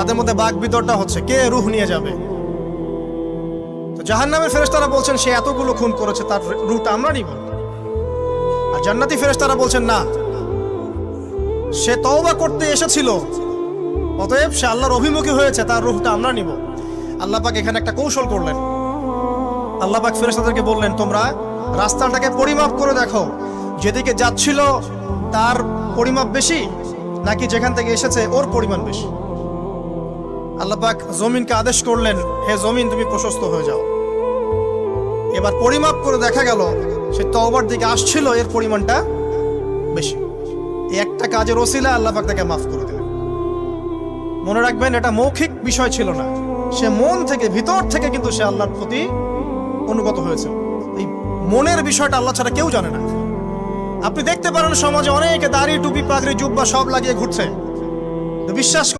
তাদের মধ্যে বাক বিতরটা হচ্ছে কে রূহ নিয়ে যাবে। তো জাহান্নামের ফেরেশতারা বলছেন সে এতগুলো খুন করেছে, তার রূহটা আমরা নিব। আর জান্নাতি ফেরেশতারা বলছেন না, সে তওবা করতে এসেছিল, অতএব সে আল্লাহর অভিমুখী হয়েছে, তার রূহটা আমরা নিব। আল্লাহ পাক এখানে একটা কৌশল করলেন। আল্লাহ পাক ফেরেশতাদেরকে বললেন, তোমরা রাস্তাটাকে পরিমাপ করে দেখো, যেদিকে যাচ্ছিল তার পরিমাপ বেশি নাকি যেখান থেকে এসেছে ওর পরিমাণ বেশি। আল্লাহ পাক জমিনকে আদেশ করলেন, হে জমিন তুমি প্রশস্ত হয়ে যাও। এবার পরিমাপ করে দেখা গেল সে তওবার দিকে আসছিল, এর পরিমাণটা বেশি। এই একটা কাজের ওসিলা আল্লাহ পাক তাকে মাফ করে দিলেন। মনে রাখবেন, এটা মৌখিক বিষয় ছিল না, সে মন থেকে ভিতর থেকে কিন্তু সে আল্লাহর প্রতি অনুগত হয়েছে। এই মনের বিষয়টা আল্লাহ ছাড়া কেউ জানে না। আপনি দেখতে পারেন সমাজে অনেকে দাড়ি টুপি পাগড়ি জুব্বা সব লাগিয়ে ঘুরছে, বিশ্বাস